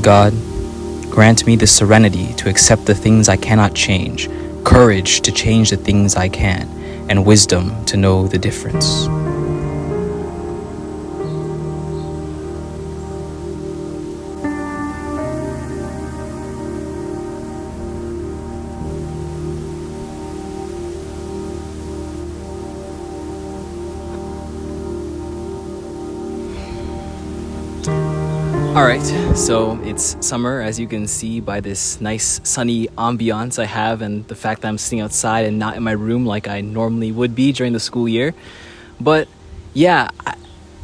God, grant me the serenity to accept the things I cannot change, courage to change the things I can, and wisdom to know the difference. Alright, so it's summer, as you can see by this nice sunny ambiance I have and the fact that I'm sitting outside and not in my room like I normally would be during the school year. But yeah,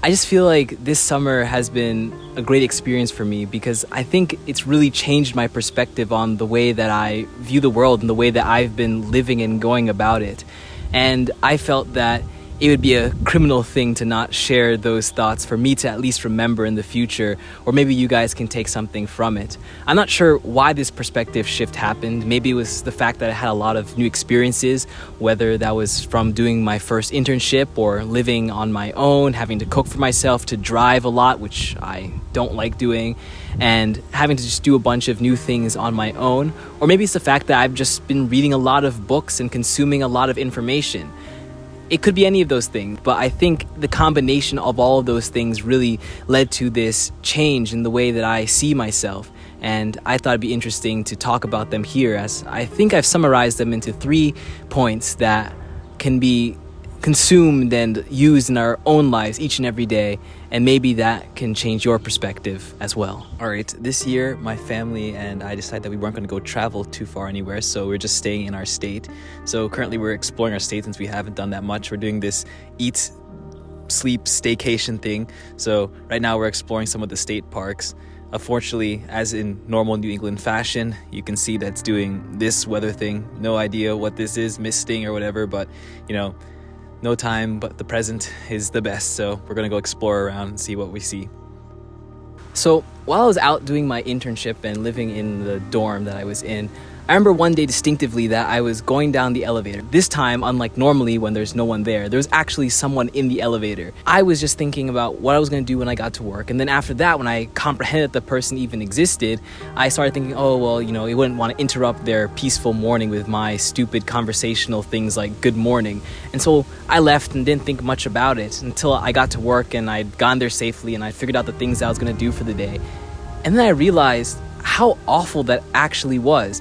I just feel like this summer has been a great experience for me because I think it's really changed my perspective on the way that I view the world and the way that I've been living and going about it. And I felt that it would be a criminal thing to not share those thoughts for me to at least remember in the future, or maybe you guys can take something from it. I'm not sure why this perspective shift happened. Maybe it was the fact that I had a lot of new experiences, whether that was from doing my first internship or living on my own, having to cook for myself, to drive a lot, which I don't like doing, and having to just do a bunch of new things on my own. Or maybe it's the fact that I've just been reading a lot of books and consuming a lot of information. It could be any of those things, but I think the combination of all of those things really led to this change in the way that I see myself. And I thought it'd be interesting to talk about them here, as I think I've summarized them into 3 points that can be consumed and used in our own lives each and every day, and maybe that can change your perspective as well. Alright, this year my family and I decided that we weren't going to go travel too far anywhere, so we're just staying in our state. So currently we're exploring our state since we haven't done that much. We're doing this eat, sleep, staycation thing. So right now we're exploring some of the state parks. Unfortunately, as in normal New England fashion, you can see that's doing this weather thing. No idea what this is, misting or whatever, but you know, no time but the present is the best, so we're gonna go explore around and see what we see. So while I was out doing my internship and living in the dorm that I was in, I remember one day distinctively that I was going down the elevator. This time, unlike normally when there's no one there was actually someone in the elevator. I was just thinking about what I was going to do when I got to work. And then after that, when I comprehended that the person even existed, I started thinking, oh, well, you know, I wouldn't want to interrupt their peaceful morning with my stupid conversational things like good morning. And so I left and didn't think much about it until I got to work and I'd gone there safely and I figured out the things that I was going to do for the day. And then I realized how awful that actually was.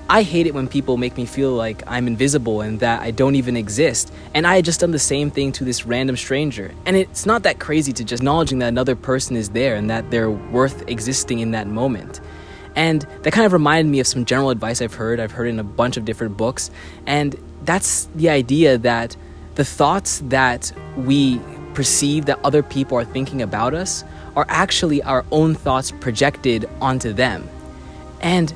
I hate it when people make me feel like I'm invisible and that I don't even exist. And I had just done the same thing to this random stranger. And it's not that crazy to just acknowledging that another person is there and that they're worth existing in that moment. And that kind of reminded me of some general advice I've heard in a bunch of different books. And that's the idea that the thoughts that we perceive that other people are thinking about us are actually our own thoughts projected onto them. And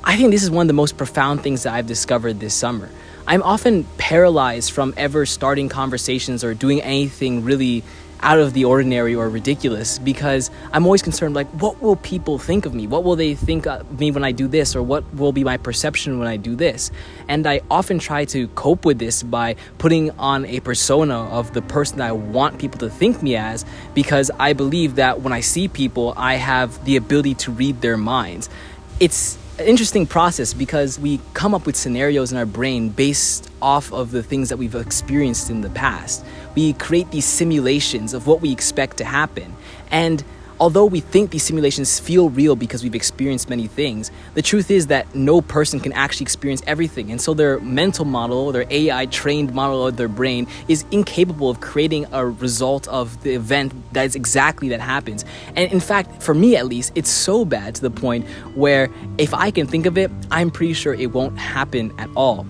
I think this is one of the most profound things that I've discovered this summer. I'm often paralyzed from ever starting conversations or doing anything really out of the ordinary or ridiculous because I'm always concerned, like, what will people think of me? What will they think of me when I do this? Or what will be my perception when I do this? And I often try to cope with this by putting on a persona of the person that I want people to think me as, because I believe that when I see people, I have the ability to read their minds. It's an interesting process because we come up with scenarios in our brain based off of the things that we've experienced in the past. We create these simulations of what we expect to happen. And although we think these simulations feel real because we've experienced many things, the truth is that no person can actually experience everything. And so their mental model, their AI trained model of their brain is incapable of creating a result of the event that is exactly that happens. And in fact, for me at least, it's so bad to the point where if I can think of it, I'm pretty sure it won't happen at all.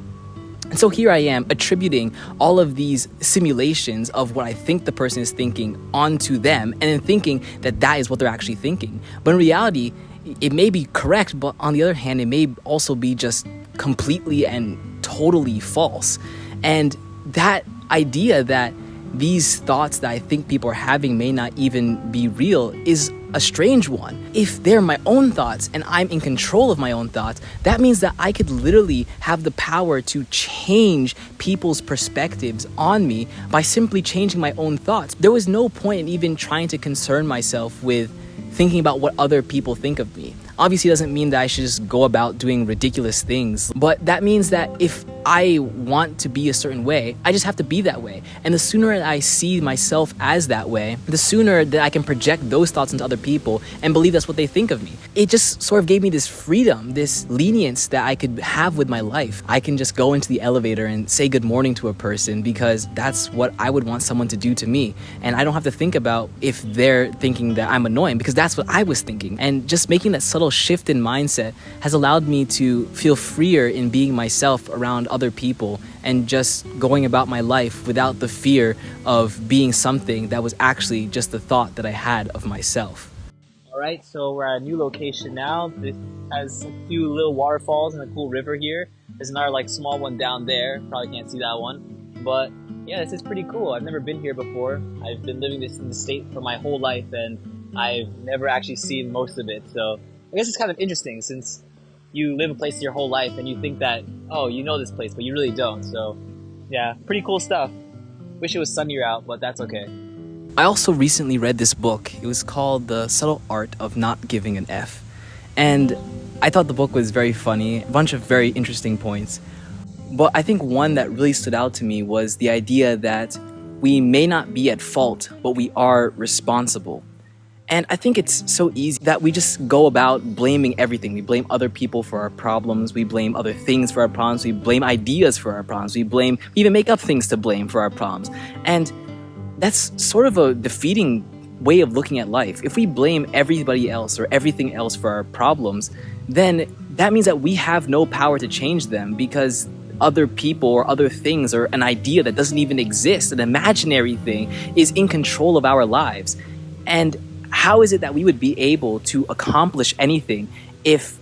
And so here I am attributing all of these simulations of what I think the person is thinking onto them and then thinking that that is what they're actually thinking. But in reality, it may be correct, but on the other hand, it may also be just completely and totally false. And that idea that these thoughts that I think people are having may not even be real is a strange one. If they're my own thoughts and I'm in control of my own thoughts, that means that I could literally have the power to change people's perspectives on me by simply changing my own thoughts. There was no point in even trying to concern myself with thinking about what other people think of me. obviously doesn't mean that I should just go about doing ridiculous things, but that means that if I want to be a certain way, I just have to be that way. And the sooner I see myself as that way, the sooner that I can project those thoughts into other people and believe that's what they think of me. It just sort of gave me this freedom, this lenience that I could have with my life. I can just go into the elevator and say good morning to a person because that's what I would want someone to do to me. And I don't have to think about if they're thinking that I'm annoying, because that's what I was thinking. And just making that subtle shift in mindset has allowed me to feel freer in being myself around other people and just going about my life without the fear of being something that was actually just the thought that I had of myself. Alright, so we're at a new location now. This has a few little waterfalls and a cool river here. There's another like small one down there. Probably can't see that one. But yeah, this is pretty cool. I've never been here before. I've been living in the state for my whole life and I've never actually seen most of it. So I guess it's kind of interesting since you live a place your whole life and you think that, oh, you know this place, but you really don't. So yeah, pretty cool stuff. Wish it was sunnier out, but that's okay. I also recently read this book. It was called The Subtle Art of Not Giving an F. And I thought the book was very funny, a bunch of very interesting points. But I think one that really stood out to me was the idea that we may not be at fault, but we are responsible. And I think it's so easy that we just go about blaming everything. We blame other people for our problems. We blame other things for our problems. We blame ideas for our problems. We even make up things to blame for our problems. And that's sort of a defeating way of looking at life. If we blame everybody else or everything else for our problems, then that means that we have no power to change them because other people or other things or an idea that doesn't even exist, an imaginary thing, is in control of our lives. And how is it that we would be able to accomplish anything if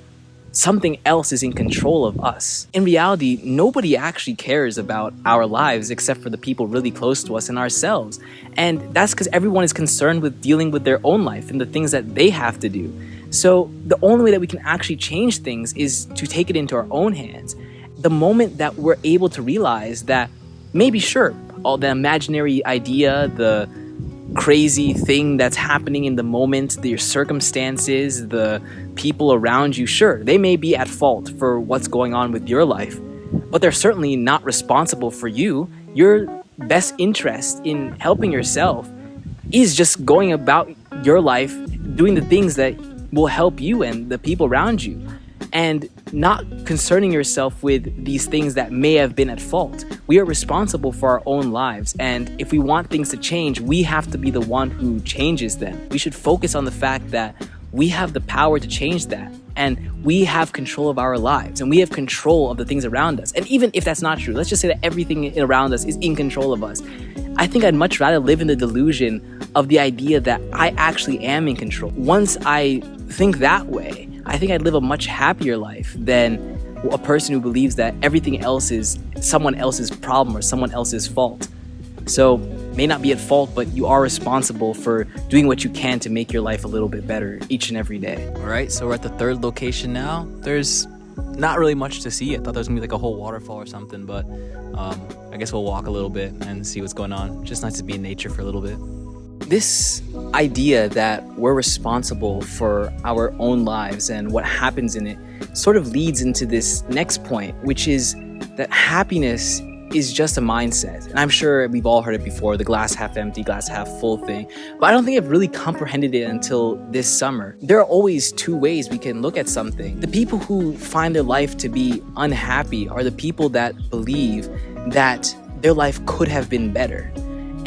something else is in control of us? In reality, nobody actually cares about our lives except for the people really close to us and ourselves. And that's because everyone is concerned with dealing with their own life and the things that they have to do. So the only way that we can actually change things is to take it into our own hands. The moment that we're able to realize that maybe, sure, all the imaginary idea, the crazy thing that's happening in the moment, your circumstances, the people around you, sure, they may be at fault for what's going on with your life, but they're certainly not responsible for you. Your best interest in helping yourself is just going about your life, doing the things that will help you and the people around you, and not concerning yourself with these things that may have been at fault. We are responsible for our own lives, and if we want things to change, we have to be the one who changes them. We should focus on the fact that we have the power to change that, and we have control of our lives, and we have control of the things around us. And even if that's not true, let's just say that everything around us is in control of us. I think I'd much rather live in the delusion of the idea that I actually am in control. Once I think that way, I think I'd live a much happier life than a person who believes that everything else is someone else's problem or someone else's fault. So, may not be at fault, but you are responsible for doing what you can to make your life a little bit better each and every day. All right, so we're at the third location now. There's not really much to see. I thought there was gonna be like a whole waterfall or something, but I guess we'll walk a little bit and see what's going on. Just nice to be in nature for a little bit. This idea that we're responsible for our own lives and what happens in it sort of leads into this next point, which is that happiness is just a mindset. And I'm sure we've all heard it before, the glass half empty, glass half full thing. But I don't think I've really comprehended it until this summer. There are always two ways we can look at something. The people who find their life to be unhappy are the people that believe that their life could have been better.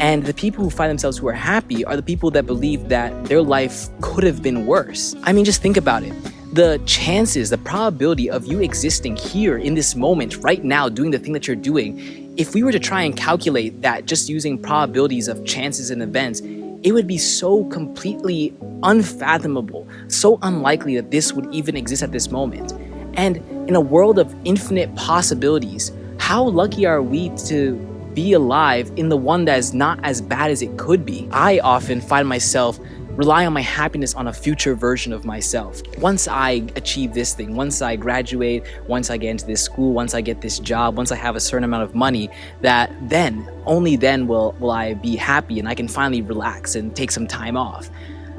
And the people who find themselves who are happy are the people that believe that their life could have been worse. I mean, just think about it. The chances, the probability of you existing here in this moment, right now, doing the thing that you're doing, if we were to try and calculate that just using probabilities of chances and events, it would be so completely unfathomable, so unlikely that this would even exist at this moment. And in a world of infinite possibilities, how lucky are we to be alive in the one that is not as bad as it could be? I often find myself relying on my happiness on a future version of myself. Once I achieve this thing, once I graduate, once I get into this school, once I get this job, once I have a certain amount of money, that then, only then will I be happy and I can finally relax and take some time off.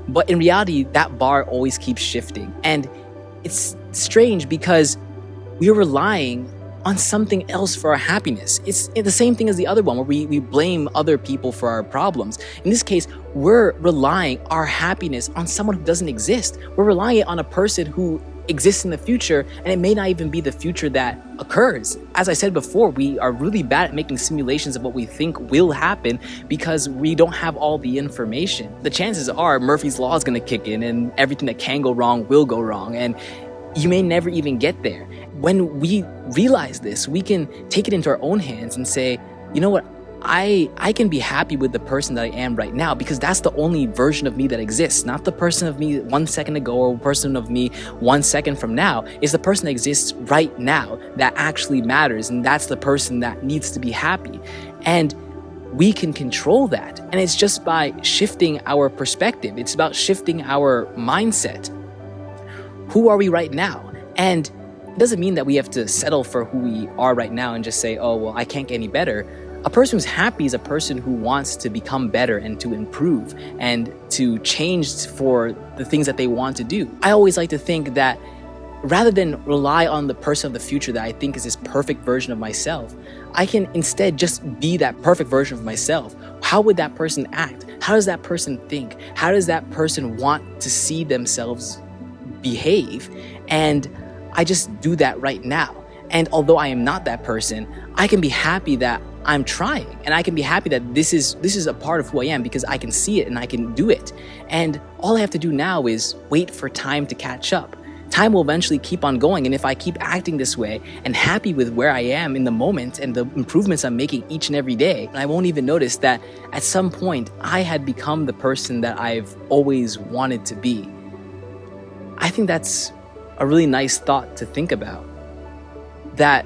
But in reality, that bar always keeps shifting. And it's strange because we're relying on something else for our happiness. It's the same thing as the other one where we blame other people for our problems. In this case, we're relying our happiness on someone who doesn't exist. We're relying on a person who exists in the future, and it may not even be the future that occurs. As I said before, we are really bad at making simulations of what we think will happen because we don't have all the information. The chances are Murphy's Law is going to kick in and everything that can go wrong will go wrong, and you may never even get there. When we realize this, we can take it into our own hands and say, you know what, I can be happy with the person that I am right now because that's the only version of me that exists, not the person of me 1 second ago or person of me 1 second from now. It's the person that exists right now that actually matters, and that's the person that needs to be happy. And we can control that, and it's just by shifting our perspective. It's about shifting our mindset. Who are we right now? And it doesn't mean that we have to settle for who we are right now and just say, oh, well, I can't get any better. A person who's happy is a person who wants to become better and to improve and to change for the things that they want to do. I always like to think that rather than rely on the person of the future that I think is this perfect version of myself, I can instead just be that perfect version of myself. How would that person act? How does that person think? How does that person want to see themselves behave? And I just do that right now. And although I am not that person, I can be happy that I'm trying, and I can be happy that this is a part of who I am because I can see it and I can do it. And all I have to do now is wait for time to catch up. Time will eventually keep on going, and if I keep acting this way and happy with where I am in the moment and the improvements I'm making each and every day, I won't even notice that at some point I had become the person that I've always wanted to be. I think that's a really nice thought to think about, that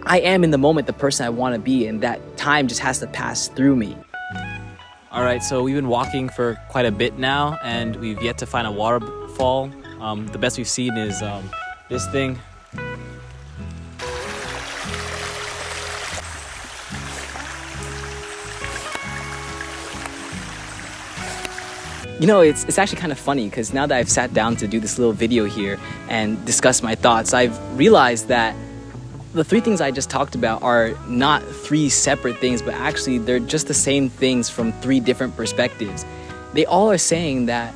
I am in the moment the person I want to be, and that time just has to pass through me. All right, so we've been walking for quite a bit now, and we've yet to find a waterfall. The best we've seen is this thing. You know, it's actually kind of funny because now that I've sat down to do this little video here and discuss my thoughts, I've realized that the three things I just talked about are not three separate things, but actually they're just the same things from three different perspectives. They all are saying that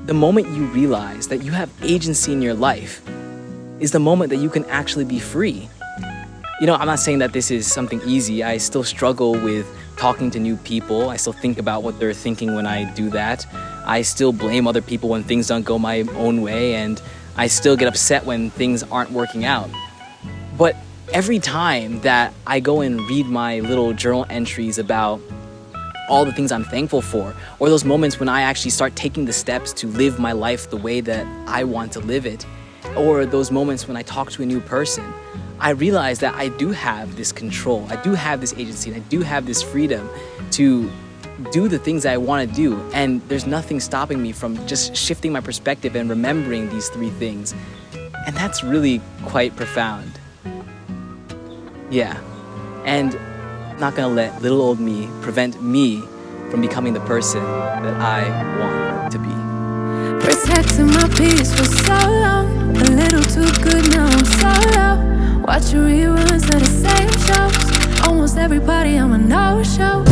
the moment you realize that you have agency in your life is the moment that you can actually be free. You know, I'm not saying that this is something easy. I still struggle with talking to new people. I still think about what they're thinking when I do that. I still blame other people when things don't go my own way, and I still get upset when things aren't working out. But every time that I go and read my little journal entries about all the things I'm thankful for, or those moments when I actually start taking the steps to live my life the way that I want to live it, or those moments when I talk to a new person, I realize that I do have this control, I do have this agency, and I do have this freedom to do the things that I want to do. And there's nothing stopping me from just shifting my perspective and remembering these three things. And that's really quite profound. Yeah, and I'm not gonna let little old me prevent me from becoming the person that I want to be. Protecting my peace for so long, a little too good, now I'm solo. Watching reruns of the same shows, almost everybody I'm a no-show.